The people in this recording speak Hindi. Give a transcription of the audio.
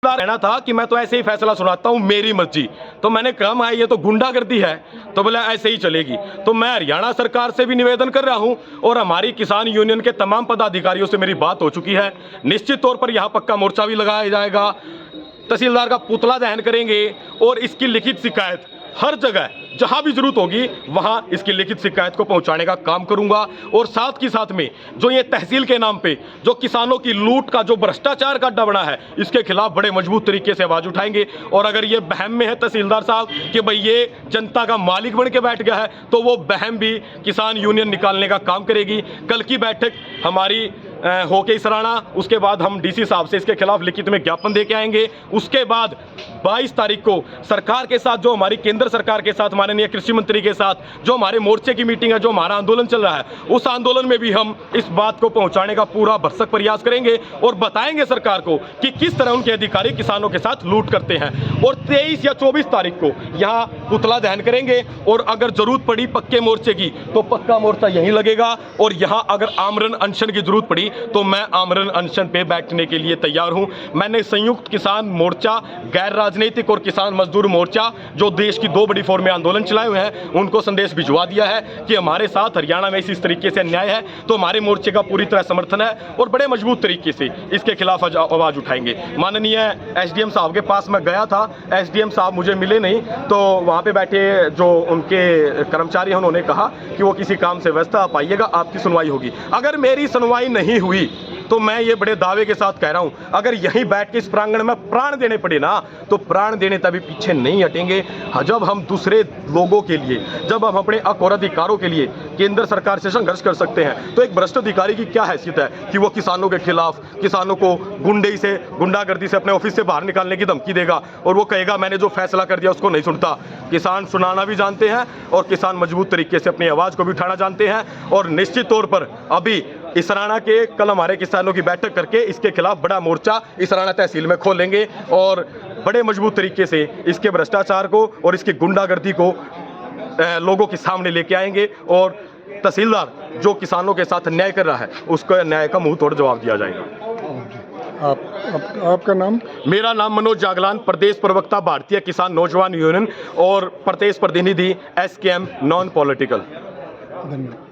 तहसीलदार कहना था कि मैं तो ऐसे ही फैसला सुनाता हूँ, मेरी मर्जी। तो मैंने कहा मैं ये तो गुंडागर्दी है, तो बोला ऐसे ही चलेगी। तो मैं हरियाणा सरकार से भी निवेदन कर रहा हूँ और हमारी किसान यूनियन के तमाम पदाधिकारियों से मेरी बात हो चुकी है। निश्चित तौर पर यहाँ पक्का मोर्चा भी लगाया जाएगा, तहसीलदार का पुतला दहन करेंगे और इसकी लिखित शिकायत हर जगह जहां भी जरूरत होगी वहां इसकी लिखित शिकायत को पहुंचाने का काम करूंगा। और साथ ही साथ में जो ये तहसील के नाम पे जो किसानों की लूट का जो भ्रष्टाचार का अड्डा बना है, इसके खिलाफ बड़े मजबूत तरीके से आवाज उठाएंगे। और अगर ये बहम में है तहसीलदार साहब कि भाई ये जनता का मालिक बन के बैठ गया है, तो वो बहम भी किसान यूनियन निकालने का काम करेगी। कल की बैठक हमारी होके इसराना, उसके बाद हम डीसी साहब से इसके खिलाफ लिखित में ज्ञापन दे के आएंगे। उसके बाद 22 तारीख को सरकार के साथ, जो हमारी केंद्र सरकार के साथ, माननीय कृषि मंत्री के साथ जो हमारे मोर्चे की मीटिंग है, जो हमारा आंदोलन चल रहा है, उस आंदोलन में भी हम इस बात को पहुंचाने का पूरा भरसक प्रयास करेंगे और बताएंगे सरकार को कि किस तरह उनके अधिकारी किसानों के साथ लूट करते हैं। और 23 या 24 तारीख को यहाँ पुतला दहन करेंगे और अगर जरूरत पड़ी पक्के मोर्चे की तो पक्का मोर्चा यहीं लगेगा। और यहाँ अगर आमरण अनशन की जरूरत पड़ी तो मैं आमरण अनशन पे बैठने के लिए तैयार हूं। मैंने संयुक्त किसान मोर्चा, गैर राजनीतिक और किसान मजदूर मोर्चा, जो देश की 2 बड़ी फॉर्म में आंदोलन चलाए हुए हैं, उनको संदेश भिजवा दिया है कि हमारे साथ हरियाणा में इस तरीके से अन्याय है, तो हमारे मोर्चे का पूरी तरह समर्थन है और बड़े मजबूत तरीके से इसके खिलाफ आवाज उठाएंगे। माननीय एसडीएम साहब के पास मैं गया था, एसडीएम साहब मुझे मिले नहीं, तो वहां पे बैठे जो उनके कर्मचारी हैं उन्होंने कहा कि वो किसी काम से व्यस्त, आप आइएगा, आपकी सुनवाई होगी। अगर मेरी सुनवाई नहीं हुई तो मैं ये बड़े दावे के साथ कह रहा हूं, अगर यहीं बैठ के इस प्रांगण में प्राण देने पड़े ना, तो प्राण देने तभी पीछे नहीं हटेंगे। जब हम दूसरे लोगों के लिए, जब हम अपने हक और अधिकारों के लिए केंद्र सरकार से संघर्ष कर सकते हैं, तो एक भ्रष्ट अधिकारी की क्या हैसियत है कि वो किसानों के खिलाफ, किसानों को गुंडागर्दी से अपने ऑफिस से बाहर निकालने की धमकी देगा और वो कहेगा मैंने जो फैसला कर दिया उसको नहीं सुनता। किसान सुनाना भी जानते हैं और किसान मजबूत तरीके से अपनी आवाज को भी उठाना जानते हैं। और निश्चित तौर पर अभी इसराना के कल हमारे किसानों की बैठक करके इसके खिलाफ बड़ा मोर्चा इसराना तहसील में खोलेंगे और बड़े मजबूत तरीके से इसके भ्रष्टाचार को और इसकी गुंडागर्दी को लोगों के सामने लेके आएंगे और तहसीलदार जो किसानों के साथ अन्याय कर रहा है उसको न्याय का मुंह तोड़ जवाब दिया जाएगा। आपका नाम? मेरा नाम मनोज जागलान, प्रदेश प्रवक्ता भारतीय किसान नौजवान यूनियन और प्रदेश प्रतिनिधि SKM नॉन पॉलिटिकल। धन्यवाद।